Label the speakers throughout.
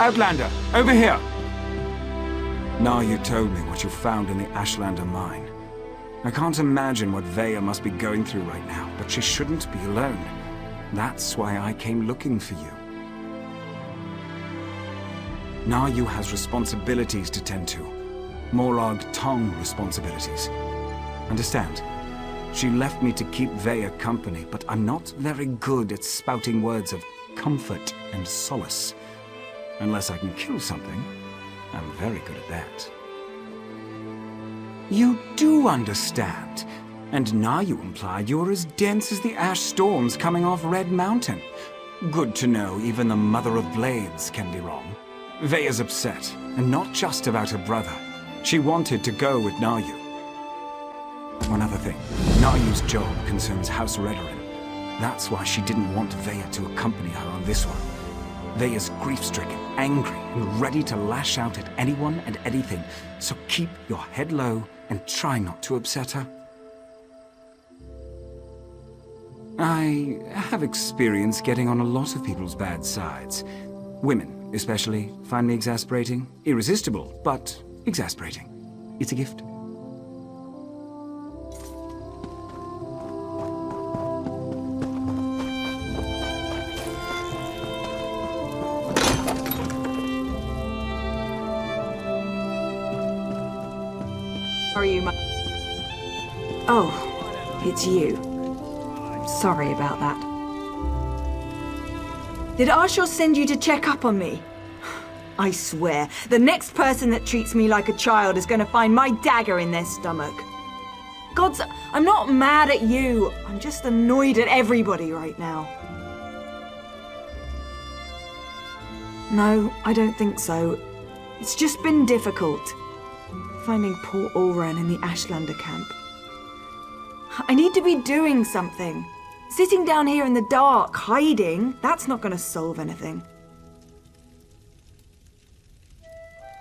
Speaker 1: Outlander, over here! Now you told me what you found in the Ashlander mine. I can't imagine what Veya must be going through right now, but she shouldn't be alone. That's why I came looking for you. Naryu has responsibilities to tend to. Morag Tong responsibilities. Understand? She left me to keep Veya company, but I'm not very good at spouting words of comfort and solace. Unless I can kill something, I'm very good at that. You do understand. And now you implied you're as dense as the ash storms coming off Red Mountain. Good to know even the Mother of Blades can be wrong. Veya's upset, and not just about her brother. She wanted to go with Naryu. One other thing. Naryu's job concerns House Redoran. That's why she didn't want Veya to accompany her on this one. Veya's grief-stricken, angry, and ready to lash out at anyone and anything, so keep your head low and try not to upset her. I have experience getting on a lot of people's bad sides. Women, especially, find me exasperating. Irresistible, but exasperating. It's a gift.
Speaker 2: Are you Oh, it's you. Sorry about that. Did Arshor send you to check up on me? I swear, the next person that treats me like a child is gonna find my dagger in their stomach. Gods, I'm not mad at you. I'm just annoyed at everybody right now. No, I don't think so. It's just been difficult. Finding poor Ulran in the Ashlander camp. I need to be doing something. Sitting down here in the dark, hiding, that's not gonna solve anything.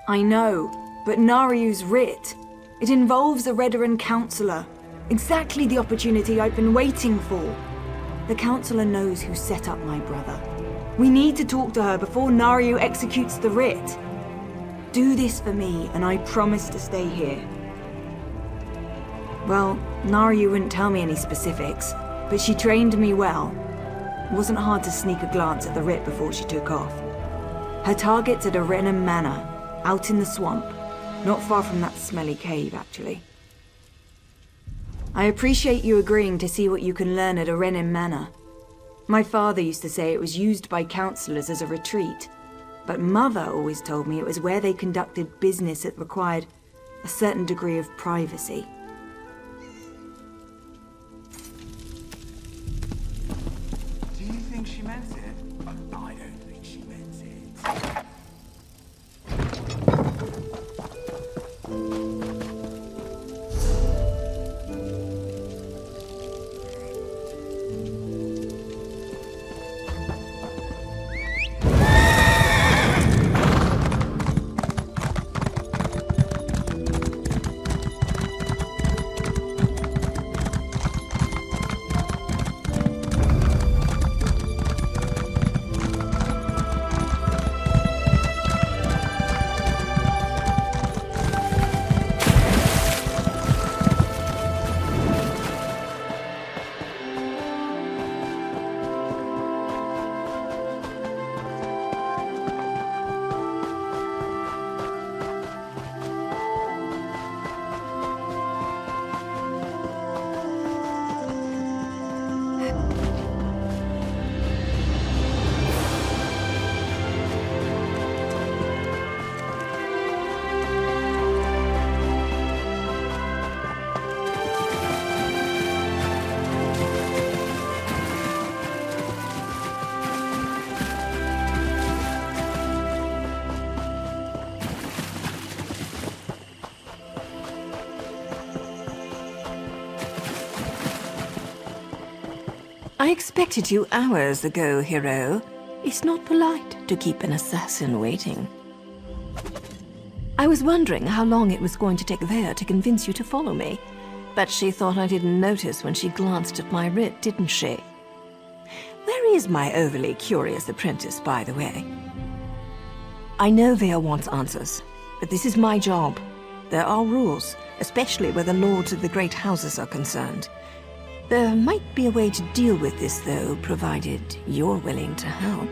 Speaker 2: I know, but Naryu's writ. It involves a Redoran counselor. Exactly the opportunity I've been waiting for. The counselor knows who set up my brother. We need to talk to her before Naryu executes the writ. Do this for me, and I promise to stay here. Well, Naryu wouldn't tell me any specifics, but she trained me well. It wasn't hard to sneak a glance at the writ before she took off. Her target's at Arenum Manor, out in the swamp. Not far from that smelly cave, actually. I appreciate you agreeing to see what you can learn at Arenum Manor. My father used to say it was used by counselors as a retreat, but Mother always told me it was where they conducted business that required a certain degree of privacy.
Speaker 1: Do you think she meant it? I don't think she meant it.
Speaker 3: I expected you hours ago, hero. It's not polite to keep an assassin waiting. I was wondering how long it was going to take Veya to convince you to follow me, but she thought I didn't notice when she glanced at my writ, didn't she? Where is my overly curious apprentice, by the way? I know Vea wants answers, but this is my job. There are rules, especially where the lords of the great houses are concerned. There might be a way to deal with this, though, provided you're willing to help.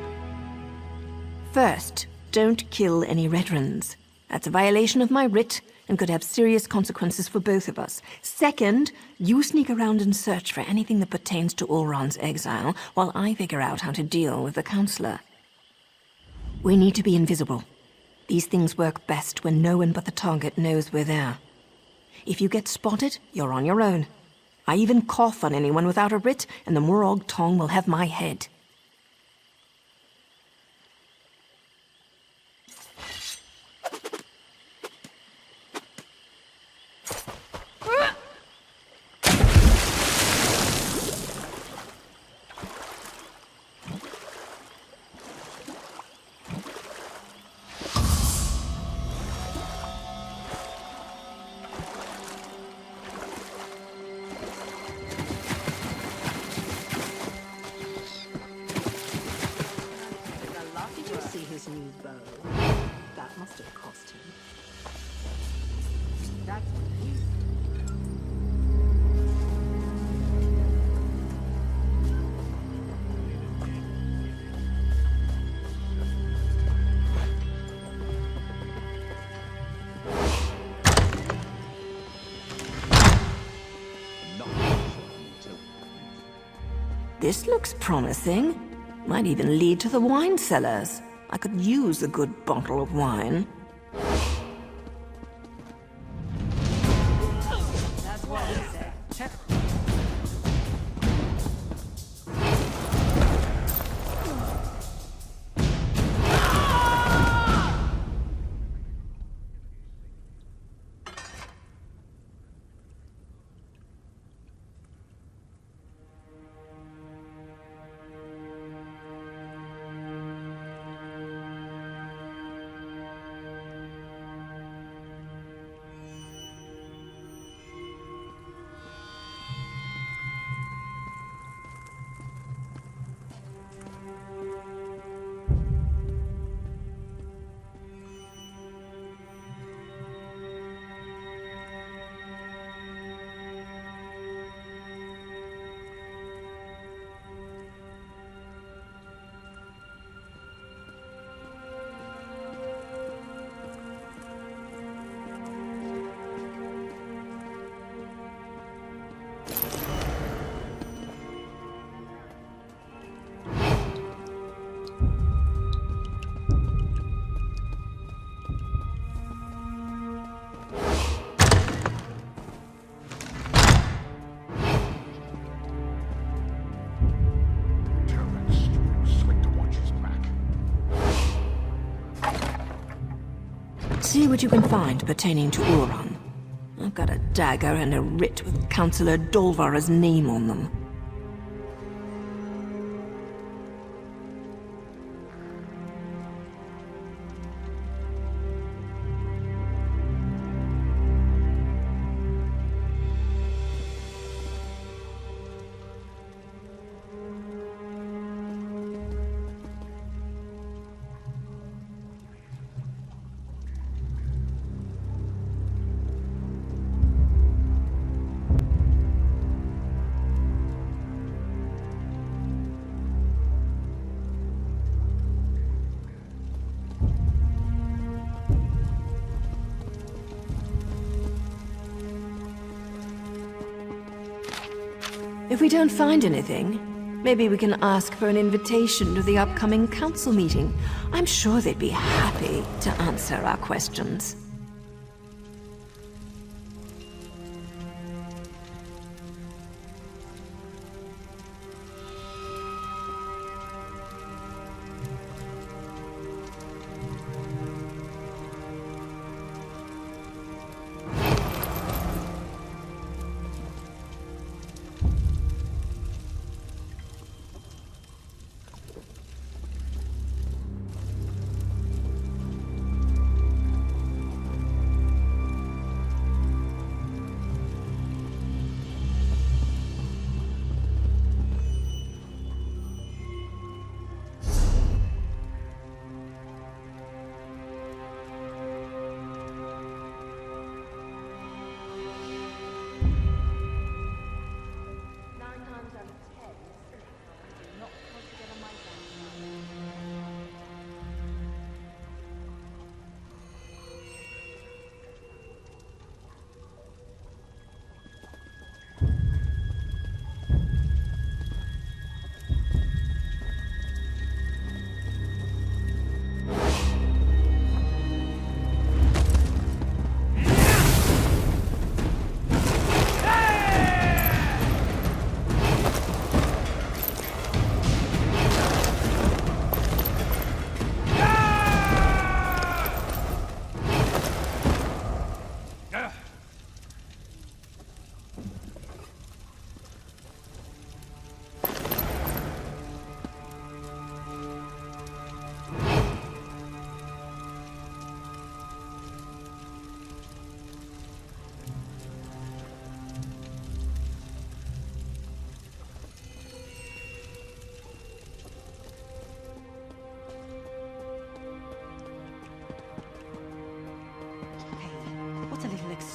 Speaker 3: First, don't kill any Redrens. That's a violation of my writ and could have serious consequences for both of us. Second, you sneak around and search for anything that pertains to Ulron's exile, while I figure out how to deal with the Counselor. We need to be invisible. These things work best when no one but the target knows we're there. If you get spotted, you're on your own. I even cough on anyone without a writ, and the Morog tongue will have my head. This looks promising. Might even lead to the wine cellars. I could use a good bottle of wine.
Speaker 2: That's what he said.
Speaker 3: See what you can find pertaining to Ulron. I've got a dagger and a writ with Councillor Dolvara's name on them. If we don't find anything, maybe we can ask for an invitation to the upcoming council meeting. I'm sure they'd be happy to answer our questions.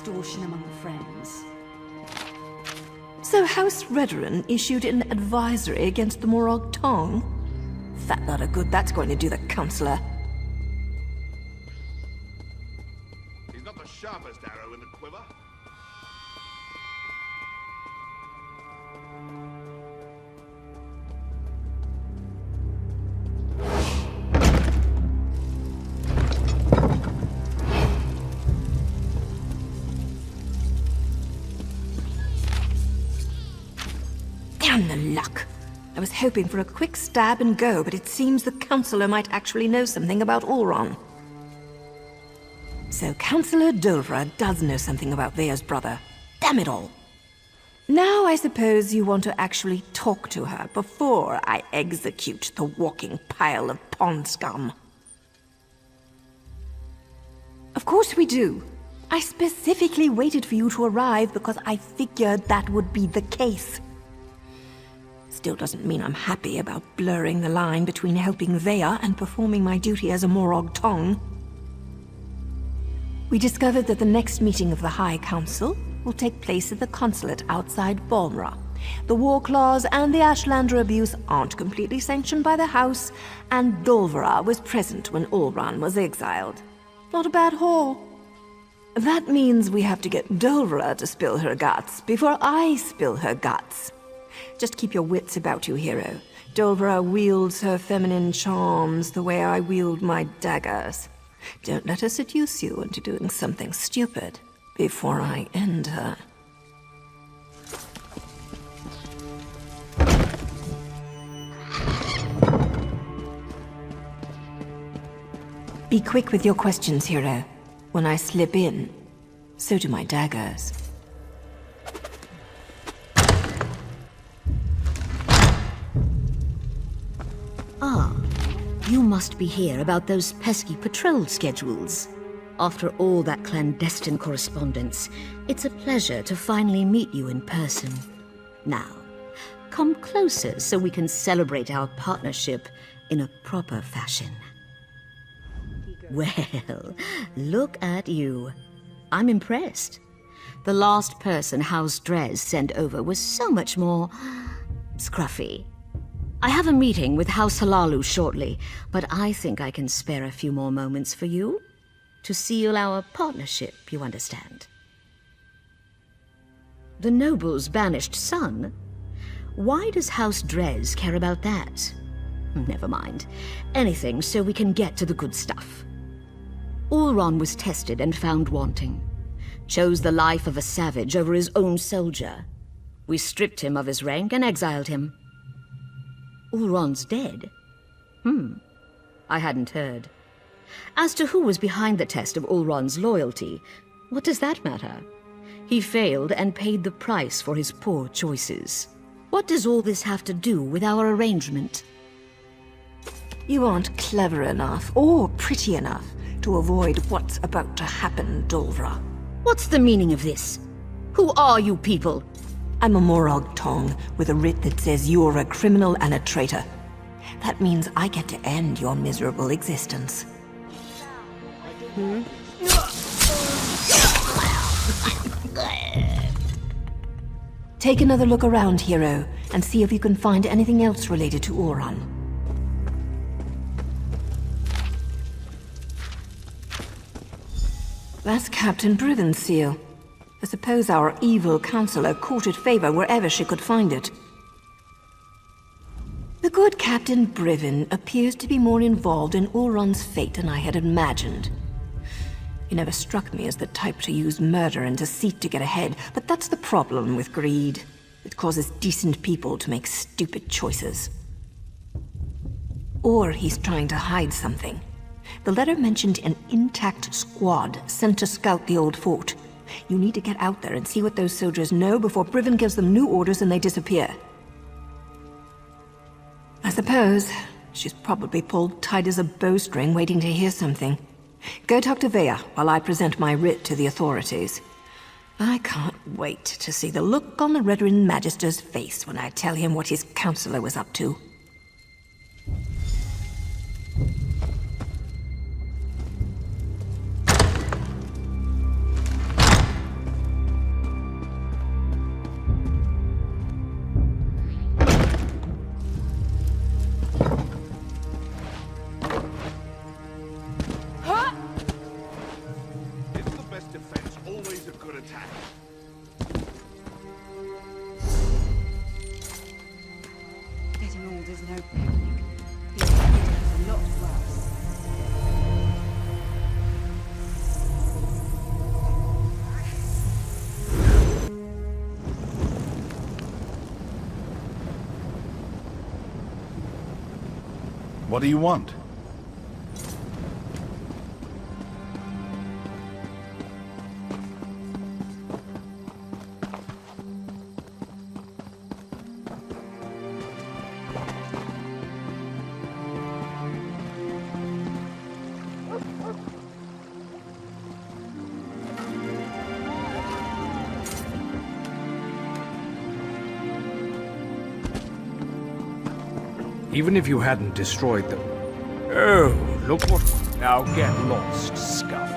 Speaker 2: extortion among friends.
Speaker 3: So House Redoran issued an advisory against the Morag Tong? Fat lot of good that's going to do the Councillor.
Speaker 4: He's not the sharpest arrow in the quiver.
Speaker 3: Damn the luck! I was hoping for a quick stab and go, but it seems the Councillor might actually know something about Ulron. So Councillor Dolvra does know something about Vea's brother. Damn it all! Now I suppose you want to actually talk to her before I execute the walking pile of pond scum. Of course we do. I specifically waited for you to arrive because I figured that would be the case. Still doesn't mean I'm happy about blurring the line between helping Vea and performing my duty as a Morag Tong. We discovered that the next meeting of the High Council will take place at the consulate outside Balmra. The war clause and the Ashlander abuse aren't completely sanctioned by the House, and Dolvra was present when Ulron was exiled. Not a bad haul. That means we have to get Dolvra to spill her guts before I spill her guts. Just keep your wits about you, hero. Dolvra wields her feminine charms the way I wield my daggers. Don't let her seduce you into doing something stupid before I end her. Be quick with your questions, hero. When I slip in, so do my daggers.
Speaker 5: Ah, you must be here about those pesky patrol schedules. After all that clandestine correspondence, it's a pleasure to finally meet you in person. Now, come closer so we can celebrate our partnership in a proper fashion. Well, look at you. I'm impressed. The last person House Drez sent over was so much more scruffy. I have a meeting with House Halalu shortly, but I think I can spare a few more moments for you. To seal our partnership, you understand. The noble's banished son? Why does House Drez care about that? Never mind. Anything so we can get to the good stuff. Ulron was tested and found wanting. Chose the life of a savage over his own soldier. We stripped him of his rank and exiled him. Ulron's dead? I hadn't heard. As to who was behind the test of Ulron's loyalty, what does that matter? He failed and paid the price for his poor choices. What does all this have to do with our arrangement?
Speaker 3: You aren't clever enough or pretty enough to avoid what's about to happen, Dolvra.
Speaker 5: What's the meaning of this? Who are you people?
Speaker 3: I'm a Morag Tong with a writ that says you're a criminal and a traitor. That means I get to end your miserable existence. Take another look around, hero, and see if you can find anything else related to Ulron. That's Captain Briven's seal. I suppose our evil counselor courted favor wherever she could find it. The good Captain Briven appears to be more involved in Ulron's fate than I had imagined. He never struck me as the type to use murder and deceit to get ahead, but that's the problem with greed. It causes decent people to make stupid choices. Or he's trying to hide something. The letter mentioned an intact squad sent to scout the old fort. You need to get out there and see what those soldiers know before Briven gives them new orders and they disappear. I suppose she's probably pulled tight as a bowstring waiting to hear something. Go talk to Vea while I present my writ to the authorities. I can't wait to see the look on the Redoran Magister's face when I tell him what his counselor was up to.
Speaker 2: no picnic. It's a lot worse.
Speaker 4: What do you want?
Speaker 6: Even if you hadn't destroyed them. Oh, look what... Now get lost, scuff.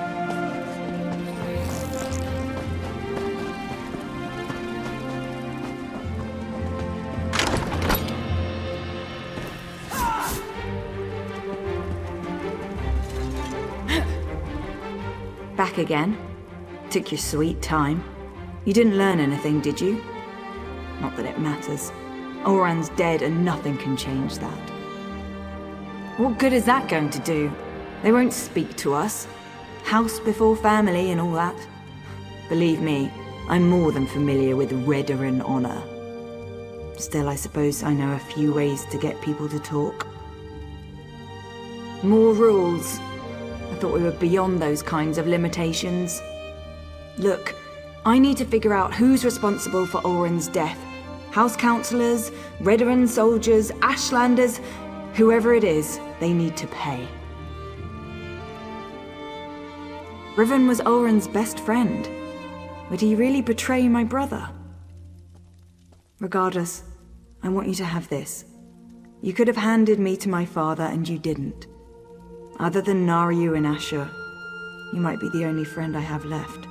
Speaker 2: Back again? Took your sweet time. You didn't learn anything, did you? Not that it matters. Oran's dead and nothing can change that. What good is that going to do? They won't speak to us. House before family and all that. Believe me, I'm more than familiar with Redarin honor. Still, I suppose I know a few ways to get people to talk. More rules. I thought we were beyond those kinds of limitations. Look, I need to figure out who's responsible for Oran's death. House councillors, Redarin soldiers, Ashlanders, whoever it is, they need to pay. Riven was Oran's best friend. Would he really betray my brother? Regardless, I want you to have this. You could have handed me to my father and you didn't. Other than Naryu and Asher, you might be the only friend I have left.